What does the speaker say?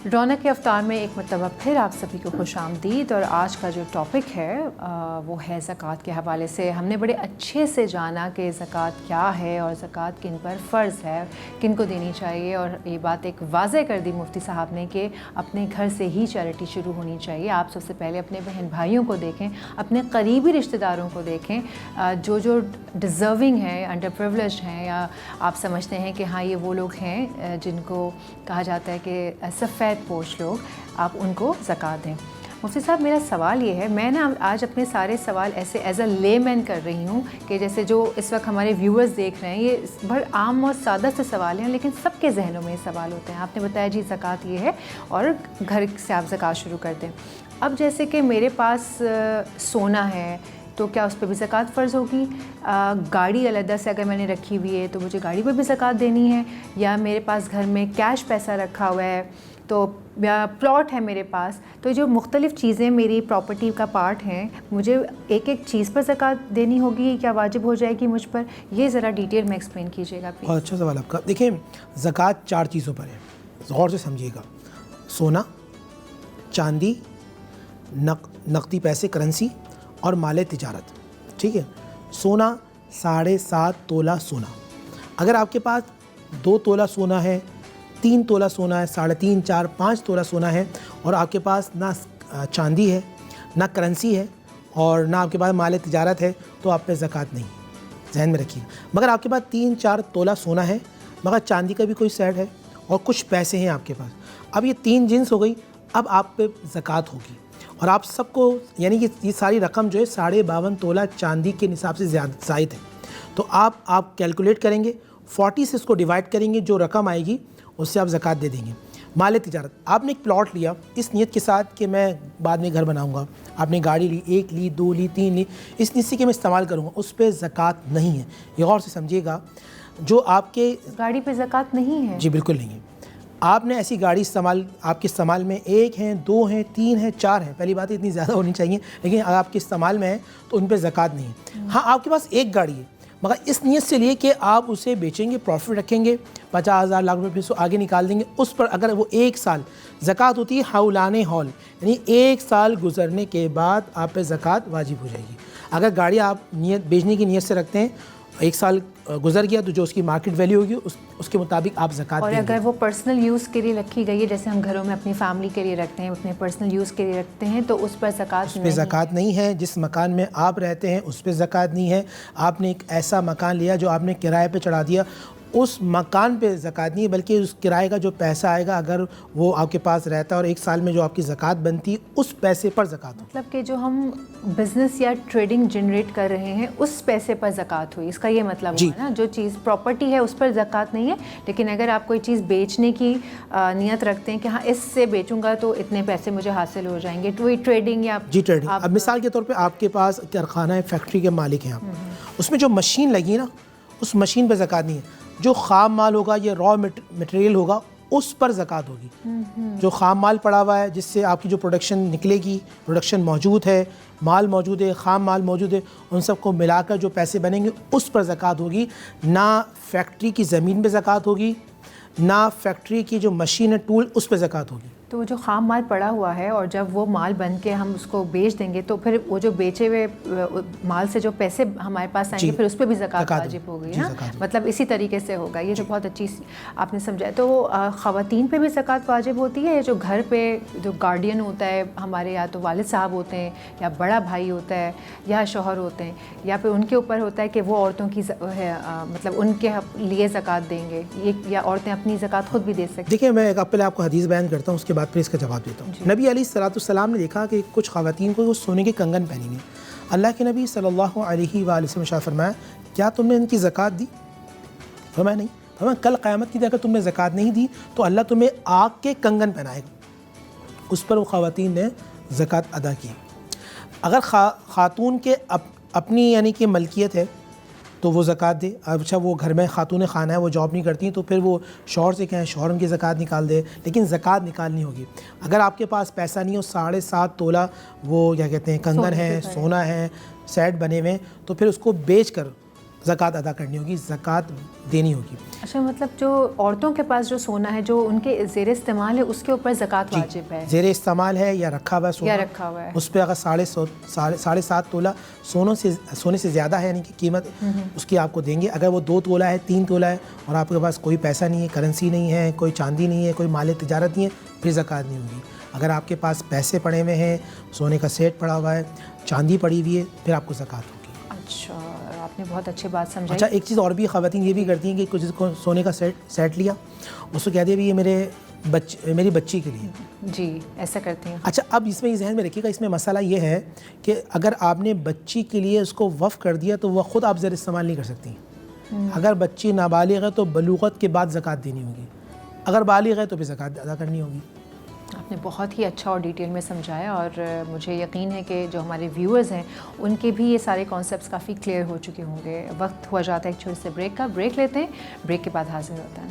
रौनक के अवतार में एक मरतबा फिर आप सभी को खुश आमदीद। और आज का जो टॉपिक है वो है ज़कात के हवाले से। हमने बड़े अच्छे से जाना कि ज़कात क्या है और ज़कात किन पर फ़र्ज़ है, किन को देनी चाहिए, और ये बात एक वाज़े कर दी मुफ्ती साहब ने कि अपने घर से ही चैरिटी शुरू होनी चाहिए। आप सबसे पहले अपने बहन भाइयों को देखें, अपने करीबी रिश्तेदारों को देखें, जो डिज़र्विंग हैं, अंडर प्रिविलेज्ड हैं, या आप समझते हैं कि हाँ ये वो लोग हैं जिनको कहा जाता है कि सफ़ेद पोश लोग, आप उनको ज़कात दें। मुफ्ती साहब, मेरा सवाल ये है, मैं ना आज अपने सारे सवाल ऐसे एज अ लेमैन कर रही हूँ कि जैसे जो इस वक्त हमारे व्यूअर्स देख रहे हैं, ये बड़े आम और सादा से सवाल हैं, लेकिन सबके जहनों में ये सवाल होते हैं। आपने बताया जी ज़कात ये है और घर से आप ज़कात शुरू कर दें। अब जैसे कि मेरे पास सोना है तो क्या उस पर भी ज़कात फ़र्ज़ होगी? गाड़ी अलग से अगर मैंने रखी हुई है तो मुझे गाड़ी पर भी ज़कात देनी है? या मेरे पास घर में कैश पैसा रखा हुआ है, तो प्लॉट है मेरे पास, तो जो मुख्तलिफ़ चीज़ें मेरी प्रॉपर्टी का पार्ट हैं, मुझे एक एक चीज़ पर ज़कात देनी होगी? क्या वाजिब हो जाएगी मुझ पर? ये ज़रा डिटेल में एक्सप्लेन कीजिएगा प्लीज़। बहुत अच्छा सवाल आपका। देखिए, ज़कात 4 चीज़ों पर है, गौर से समझिएगा। सोना, चांदी, नकदी पैसे करेंसी और माल तिजारत। ठीक है, सोना 7.5 तोला सोना। अगर आपके पास 2 तोला सोना है, 3 तोला सोना है, 3.5, 4, 5 तोला सोना है, और आपके पास ना चांदी है, ना करेंसी है, और ना आपके पास माल तिजारत है, तो आप पे ज़कात नहीं, जहन में रखिए। मगर आपके पास 3-4 तोला सोना है, मगर चांदी का भी कोई सेट है और कुछ पैसे हैं आपके पास, अब ये 3 जिन्स हो गई, अब आप पे ज़कात होगी। और आप सबको, यानी कि ये सारी रकम जो है 52.5 तोला चांदी के निसाब से ज़ायद है। तो आप कैलकुलेट करेंगे, 40 से इसको डिवाइड करेंगे, जो रकम आएगी उससे आप ज़कात दे देंगे। माल तिजारत, आपने एक प्लॉट लिया इस नीयत के साथ कि मैं बाद में घर बनाऊंगा, आपने गाड़ी ली, 1 ली, 2 ली, 3 ली, इस नीयत से कि मैं इस्तेमाल करूंगा, उस पर ज़कात नहीं है। ये गौर से समझिएगा। जो आपके गाड़ी पे ज़कात नहीं है? जी बिल्कुल नहीं है। आपने ऐसी गाड़ी इस्तेमाल, आपके इस्तेमाल में 1 है, 2 हैं, 3 हैं, 4 हैं, पहली बात इतनी ज़्यादा होनी चाहिए, लेकिन अगर आपके इस्तेमाल में है तो उन पर ज़कात नहीं है। हाँ, आपके पास एक गाड़ी है, मगर इस नीयत से लिए कि आप उसे बेचेंगे, प्रॉफिट रखेंगे, 50,000 लाख रुपये फिर आगे निकाल देंगे, उस पर अगर वो 1 साल ज़कात होती है हौलाने हौल, यानी 1 साल गुजरने के बाद आप पे ज़कात वाजिब हो जाएगी। अगर गाड़ी आप नीयत बेचने की नीयत से रखते हैं, 1 साल गुजर गया तो जो उसकी मार्केट वैल्यू होगी उसके मुताबिक आप ज़कात देंगे। और अगर वो पर्सनल यूज़ के लिए रखी गई है, जैसे हम घरों में अपनी फैमिली के लिए रखते हैं, अपने पर्सनल यूज़ के लिए रखते हैं, तो उस पर ज़कात नहीं है। जिस मकान में आप रहते हैं उस पर ज़कात नहीं है। आपने एक ऐसा मकान लिया जो आपने किराए पे चढ़ा दिया, उस मकान पे ज़कात नहीं है, बल्कि उस किराए का जो पैसा आएगा, अगर वो आपके पास रहता है और 1 साल में जो आपकी ज़कात बनती है उस पैसे पर ज़कात हो। मतलब कि जो हम बिज़नेस या ट्रेडिंग जनरेट कर रहे हैं उस पैसे पर ज़कात हुई, इसका ये मतलब है ना। जो चीज़ प्रॉपर्टी है उस पर ज़कात नहीं है, लेकिन अगर आप कोई चीज़ बेचने की नीयत रखते हैं कि हाँ इससे बेचूंगा तो इतने पैसे मुझे हासिल हो जाएंगे, तो ये ट्रेडिंग या जी ट्रेडिंग। अब मिसाल के तौर पर आपके पास कारखाना है, फैक्ट्री के मालिक हैं आप, उसमें जो मशीन लगी ना, उस मशीन पर ज़कात नहीं है। जो ख़ाम माल होगा, ये रॉ मटेरियल होगा, उस पर ज़कात होगी। जो ख़ाम माल पड़ा हुआ है, जिससे आपकी जो प्रोडक्शन निकलेगी, प्रोडक्शन मौजूद है, माल मौजूद है, ख़ाम माल मौजूद है, उन सबको मिलाकर जो पैसे बनेंगे उस पर ज़कात होगी। ना फैक्ट्री की ज़मीन पे ज़कात होगी, ना फैक्ट्री की जो मशीन है, टूल, उस पर ज़कात होगी। तो जो ख़ाम माल पड़ा हुआ है और जब वो माल बन के हम उसको बेच देंगे, तो फिर वो जो बेचे हुए माल से जो पैसे हमारे पास आएंगे फिर उस पर भी ज़कात वाजिब होगी ना। मतलब इसी तरीके से होगा। ये जो बहुत अच्छी आपने समझाया। तो ख़वातीन पे भी ज़कात वाजिब होती है? जो घर पे जो गार्डियन होता है हमारे, या तो वालिद साहब होते हैं, या बड़ा भाई होता है, या शौहर होते हैं, या फिर उनके ऊपर होता है कि वो औरतों की मतलब उनके लिए ज़कात देंगे, ये या औरतें अपनी ज़कात खुद भी दे सकती हैं? देखिए, मैं पहले आपको हदीस बयान करता हूँ, उसके बाद फिर इसका जवाब देता हूँ। नबी अलैहिस्सलाम ने देखा कि कुछ ख़वातीन को वो सोने के कंगन पहनी हुई। अल्लाह के नबी सल्लल्लाहु अलैहि वसल्लम ने फरमाया, क्या तुमने इनकी ज़कात दी? फरमाया नहीं। फरमाया, कल क़यामत की दिन अगर तुमने ज़कात नहीं दी तो अल्लाह तुम्हें आग के कंगन पहनाएगा। उस पर वो ख़वातीन ने ज़कात अदा की। अगर ख़ातून के अपनी यानी कि मलकियत है तो वो ज़कात दे। अच्छा, वो घर में खातून खाना है, वो जॉब नहीं करती, तो फिर वो शौहर से कहें, शौहर उनकी ज़कात निकाल दे, लेकिन ज़कात निकालनी होगी। अगर आपके पास पैसा नहीं हो, 7.5 तोला वो क्या कहते हैं कंगन है, सोना है, सेट बने हुए, तो फिर उसको बेच कर زکوٰۃ ادا کرنی ہوگی, زکوٰۃ دینی ہوگی. اچھا, مطلب جو عورتوں کے پاس جو سونا ہے جو ان کے زیر استعمال ہے اس کے اوپر زکوٰۃ واجب ہے؟ زیر استعمال ہے یا رکھا ہوا ہے سونا, یا رکھا ہوا ہے, اس پہ اگر 7.5 تولہ سونے سے زیادہ ہے, یعنی کہ قیمت اس کی آپ کو دیں گے. اگر وہ 2 تولہ ہے, 3 تولہ ہے اور آپ کے پاس کوئی پیسہ نہیں ہے, کرنسی نہیں ہے, کوئی چاندی نہیں ہے, کوئی مال تجارت نہیں ہے, پھر زکوٰۃ نہیں ہوگی. اگر آپ کے پاس پیسے پڑے ہوئے ہیں, سونے کا سیٹ پڑا ہوا ہے, چاندی پڑی ہوئی ہے, پھر آپ کو زکوٰۃ ہوگی. اچھا, آپ نے بہت اچھی بات سمجھائی. اچھا, ایک چیز اور بھی خواتین یہ بھی کرتی ہیں کہ کچھ کو سونے کا سیٹ لیا, اس کو کہہ دیا بھی یہ میری بچی کے لیے. جی, ایسا کرتی ہیں. اچھا, اب اس میں یہ ذہن میں رکھیے گا, اس میں مسئلہ یہ ہے کہ اگر آپ نے بچی کے لیے اس کو وقف کر دیا تو وہ خود آپ زیر استعمال نہیں کر سکتی. اگر بچی نابالغ ہے تو بلوغت کے بعد زکوٰۃ دینی ہوگی, اگر بالغ ہے تو پھر زکوٰۃ ادا کرنی ہوگی. آپ نے بہت ہی اچھا اور ڈیٹیل میں سمجھایا, اور مجھے یقین ہے کہ جو ہمارے ویورز ہیں ان کے بھی یہ سارے کانسیپٹس کافی کلیئر ہو چکے ہوں گے. وقت ہوا جاتا ہے ایک چھوٹے سے بریک کا. بریک لیتے ہیں, بریک کے بعد حاضر ہوتا ہے.